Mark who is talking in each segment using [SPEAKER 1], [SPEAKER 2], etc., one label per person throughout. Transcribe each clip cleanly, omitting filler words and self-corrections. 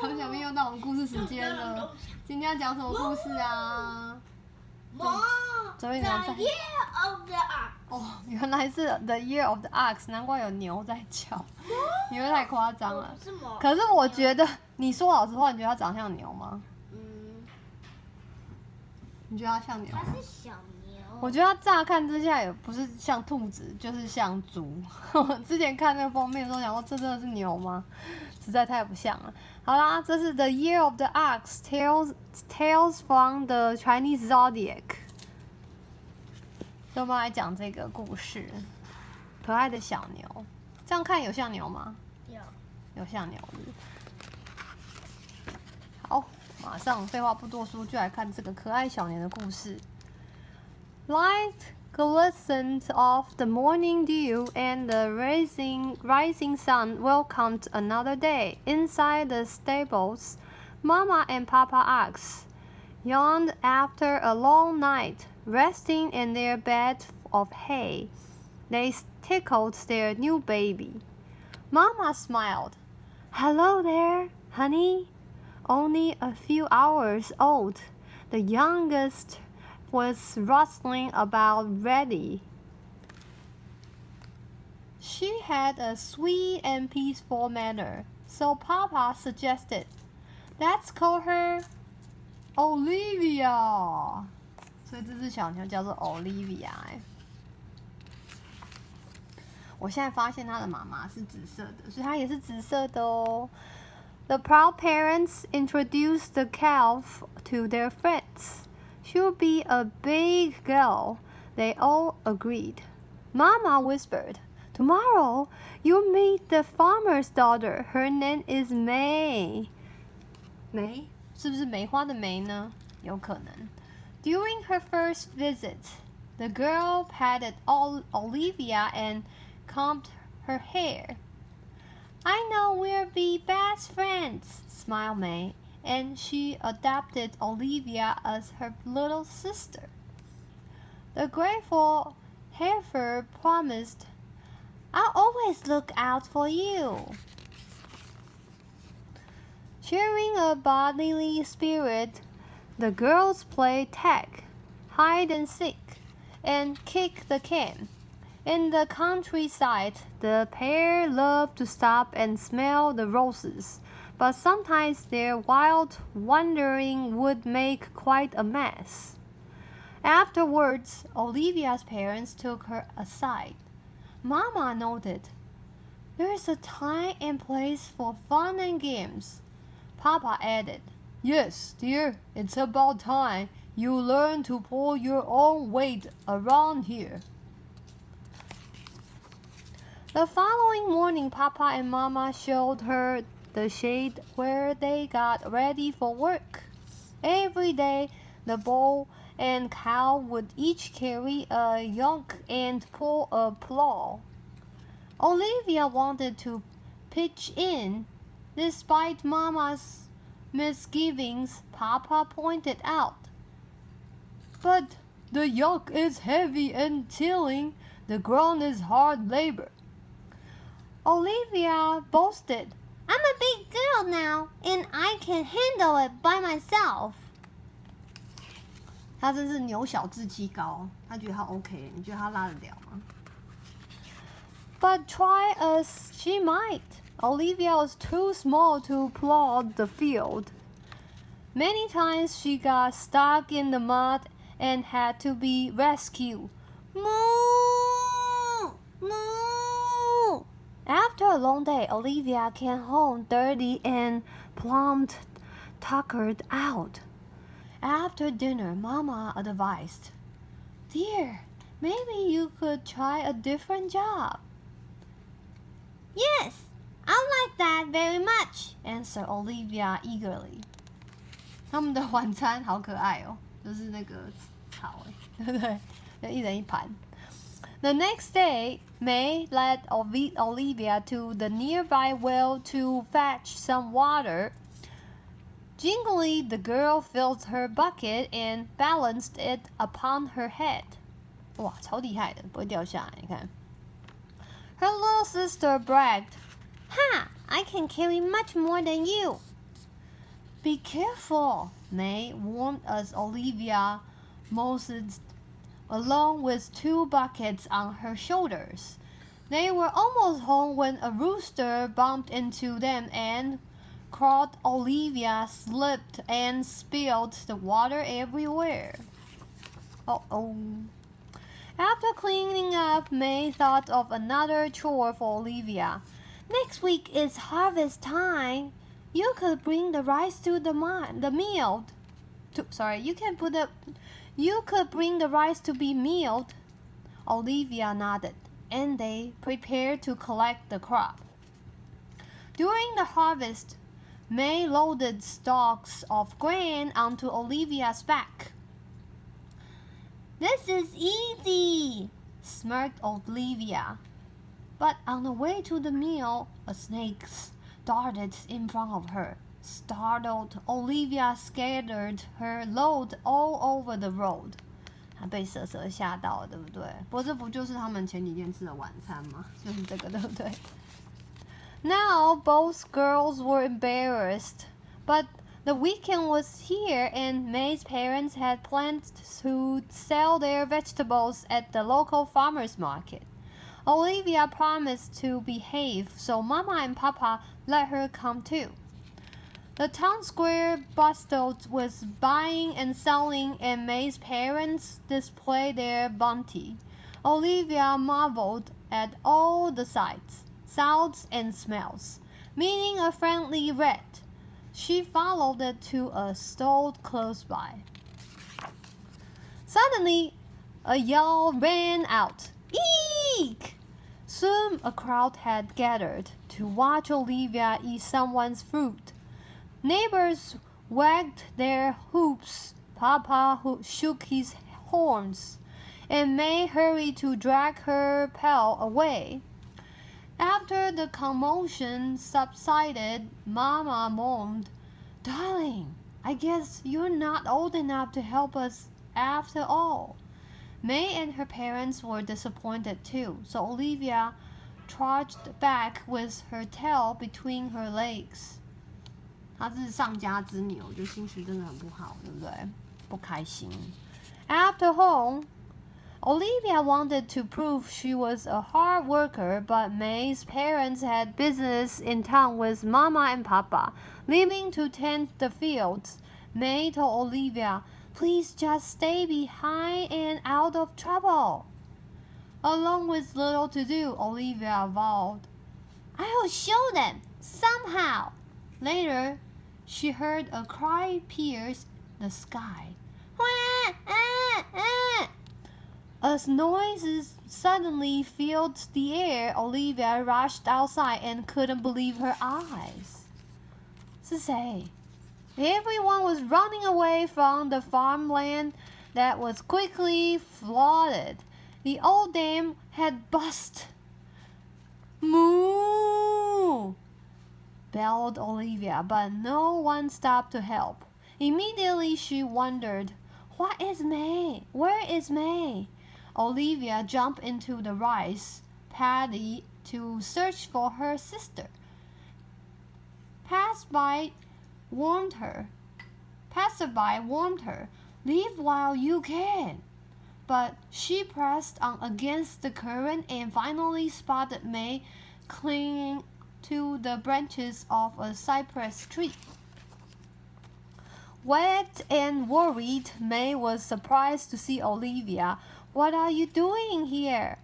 [SPEAKER 1] 小咪又到我们故事时间了。今天要讲什么故事啊？The
[SPEAKER 2] Year of the Ox。
[SPEAKER 1] 哦，原来是 The Year of the Ox， 难怪有牛在叫，因为太夸张了。可是我觉得，你说老实话，你觉得它长像牛吗？你觉得它像牛吗？
[SPEAKER 2] 它是小牛。
[SPEAKER 1] 我觉得它乍看之下也不是像兔子，就是像猪。我之前看那个封面的时候，想说这真的是牛吗？实在太不像了。好啦，这是 The Year of the Ox Tales from the Chinese Zodiac。所以我们来讲这个故事，可爱的小牛。这样看有像牛吗？有像牛的。好，马上废话不多说，就来看这个可爱小牛的故事。Light glistened off the morning dew, and the rising sun welcomed another day. Inside the stables, Mama and Papa Ox yawned after a long night, resting in their bed of hay. They tickled their new baby. Mama smiled. "Hello there, honey." Only a few hours old, the youngest was rustling about ready. She had a sweet and peaceful manner, so Papa suggested, "Let's call her Olivia." 所以这只小牛叫做 Olivia。我现在发现它的妈妈是紫色的，所以它也是紫色的哦。The proud parents introduced the calf to their friends. "She'll be a big girl," they all agreed. Mama whispered, "Tomorrow you'll meet the farmer's daughter. Her name is May." 梅是不是梅花的梅呢？有可能。During her first visit, the girl patted Olivia and combed her hair. "I know we'll be best friends," smiled May, and she adopted Olivia as her little sister. The grateful heifer promised, "I'll always look out for you." Sharing a bodily spirit, the girls played tag, hide and seek, and kick the can. In the countryside, the pair loved to stop and smell the roses, but sometimes their wild wandering would make quite a mess. Afterwards, Olivia's parents took her aside. Mama noted, "There's a time and place for fun and games." Papa added, "Yes, dear, it's about time you learn to pull your own weight around here." The following morning, Papa and Mama showed her the shed where they got ready for work. Every day, the bull and cow would each carry a yoke and pull a plow. Olivia wanted to pitch in. Despite Mama's misgivings, Papa pointed out, "But the yoke is heavy and tilling the ground is hard labor." Olivia boasted, "I'm a big girl now, and I can handle it by myself." 她真是牛小志气高，她觉得她 OK， 你觉得她拉得了吗？ But try as she might, Olivia was too small to plow the field. Many times she got stuck in the mud and had to be rescued. Moo! Moo! After a long day, Olivia came home dirty and plumb tuckered out. After dinner, Mama advised, "Dear, maybe you could try a different job." "Yes, I like that very much," answered Olivia eagerly. 他们的晚餐好可爱哦，就是那个草，对不对？就一人一盘。The next day, May led Olivia to the nearby well to fetch some water. Gingerly, the girl filled her bucket and balanced it upon her head. 哇，超厉害的，不会掉下来。你看。Her little sister bragged, "Ha! I can carry much more than you. Be careful, May warned as Olivia moseyed along with 2 buckets on her shoulders. They were almost home when a rooster bumped into them and caught Olivia, slipped and spilled the water everywhere. Uh-oh. After cleaning up, May thought of another chore for Olivia. Next week is harvest time. You could bring the rice to the mill. You could bring the rice to be milled. Olivia nodded, and they prepared to collect the crop. During the harvest, May loaded stalks of grain onto Olivia's back. This is easy, smirked Olivia. But on the way to the mill, a snake darted in front of her. Startled, Olivia scattered her load all over the road. 她被蛇吓到了，对不对？不过这不就是他们前几天吃的晚餐吗？就是这个，对不对？ Now both girls were embarrassed, but the weekend was here and May's parents had planned to sell their vegetables at the local farmer's market. Olivia promised to behave, so Mama and Papa let her come too. The town square bustled with buying and selling, and May's parents displayed their bounty. Olivia marveled at all the sights, sounds, and smells. Meeting a friendly rat, she followed it to a stall close by. Suddenly, a yell rang out. Eek! Soon a crowd had gathered to watch Olivia eat someone's fruit. Neighbors wagged their hoops, Papa shook his horns, and May hurried to drag her pail away. After the commotion subsided, Mama moaned, "Darling, I guess you're not old enough to help us after all." May and her parents were disappointed too, so Olivia trudged back with her tail between her legs. 她是上家之女，我觉得心情真的很不好，对不对？不开心。After home, Olivia wanted to prove she was a hard worker, but May's parents had business in town with Mama and Papa, leaving to tend the fields. May told Olivia, "Please just stay behind and out of trouble." Along with little to do, Olivia vowed, "I'll show them, somehow." Later, she heard a cry pierce the sky. As noises suddenly filled the air, Olivia rushed outside and couldn't believe her eyes. 是谁? Everyone was running away from the farmland that was quickly flooded. The old dam had burst. "Moo!" bellowed Olivia, but no one stopped to help. Immediately she wondered, "What is May? Where is May?" Olivia jumped into the rice paddy to search for her sister. Passerby warned her, "Leave while you can." But she pressed on against the current and finally spotted May clinging to the branches of a cypress tree. Wet and worried, May was surprised to see Olivia. "What are you doing here?"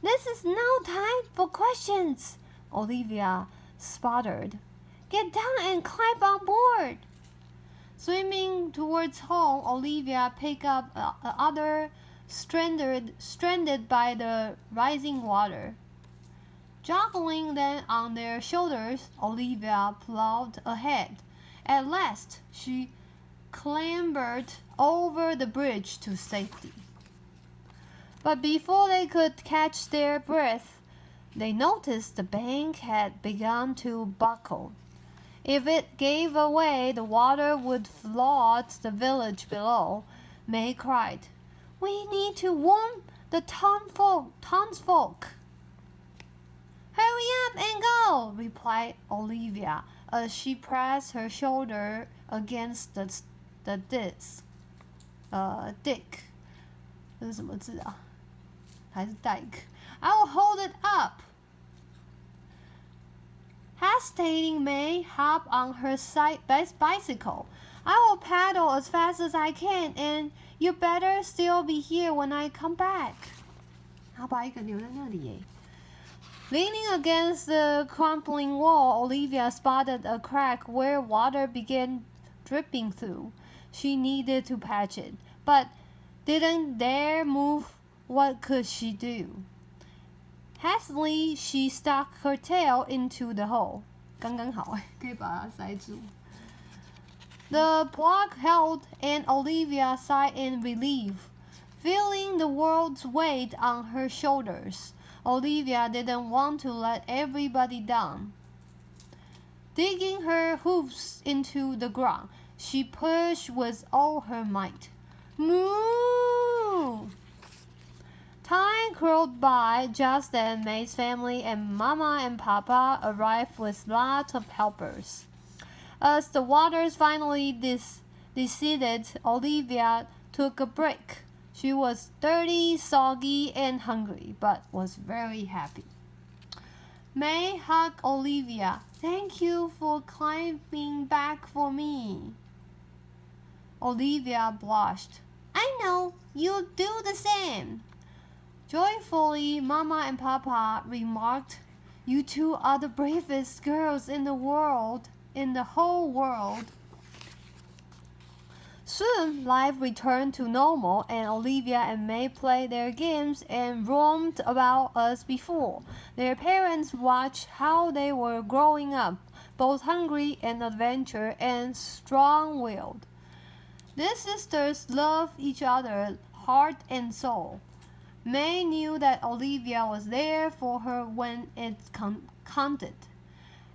[SPEAKER 1] "This is no time for questions," Olivia sputtered. "Get down and climb on board." Swimming towards home, Olivia picked up other stranded by the rising water. Juggling them on their shoulders, Olivia plowed ahead. At last, she clambered over the bridge to safety. But before they could catch their breath, they noticed the bank had begun to buckle. If it gave way, the water would flood the village below. May cried, "We need to warn the townsfolk. Hurry up and go! No, replied Olivia as she pressed her shoulder against the disc. Dick. 这是什么字啊？还是 dyke? I will hold it up. Hesitating, May hopped on her bicycle. I will paddle as fast as I can, and you better still be here when I come back. 他把一个留在那里耶。Leaning against the crumbling wall, Olivia spotted a crack where water began dripping through. She needed to patch it, but didn't dare move. What could she do? Hastily, she stuck her tail into the hole. 刚刚好，可以把它塞住。The plug held, and Olivia sighed in relief, feeling the world's weight on her shoulders. Olivia didn't want to let everybody down. Digging her hoofs into the ground, she pushed with all her might. Moo! Time crawled by just then. May's family and Mama and Papa arrived with lots of helpers. As the waters finally receded, Olivia took a break. She was dirty, soggy, and hungry, but was very happy. May hugged Olivia. Thank you for climbing back for me. Olivia blushed. I know, you'll do the same. Joyfully, Mama and Papa remarked, You two are the bravest girls in the whole world. Soon, life returned to normal, and Olivia and May played their games and roamed about as before. Their parents watched how they were growing up, both hungry and adventurous and strong-willed. The sisters loved each other heart and soul. May knew that Olivia was there for her when it counted.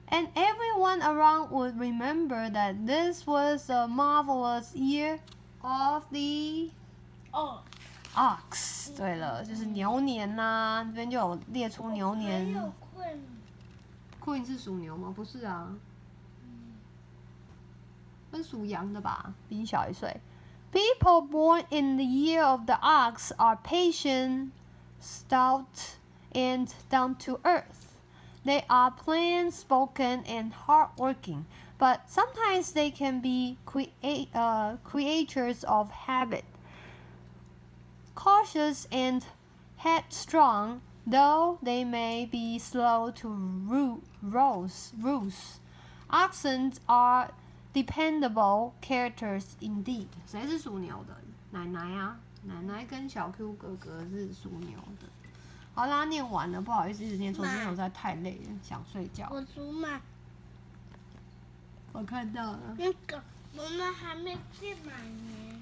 [SPEAKER 1] And everyone around would remember that this was a marvelous year of the ox. 对了，就是牛年呐、这边就有列出牛年。
[SPEAKER 2] 还有
[SPEAKER 1] Queen 是属牛吗？不是啊，是属羊的吧？比你小1岁。People born in the year of the ox are patient, stout, and down to earth. They are plain spoken and hardworking, but sometimes they can be creatures of habit. Cautious and headstrong, though they may be slow to roost. Oxen are dependable characters indeed. 谁是属牛的？奶奶啊，奶奶跟小 Q 哥哥是属牛的。好啦，念完了，不好意思，一直念错，因为我实在太累了，想睡觉。
[SPEAKER 2] 我属马。
[SPEAKER 1] 我看到了。
[SPEAKER 2] 那个我们还没记满呢。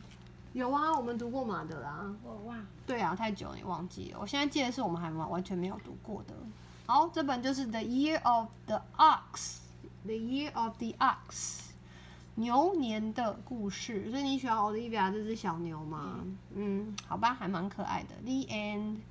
[SPEAKER 1] 有啊，我们读过马的啦。
[SPEAKER 2] 我忘了。
[SPEAKER 1] 对啊，太久了，也忘记了。我现在记得是我们还完全没有读过的。好，这本就是 The Year of the Ox，The Year of the Ox。牛年的故事，所以你喜欢 Olivia 这只小牛吗？好吧，还蛮可爱的。The end。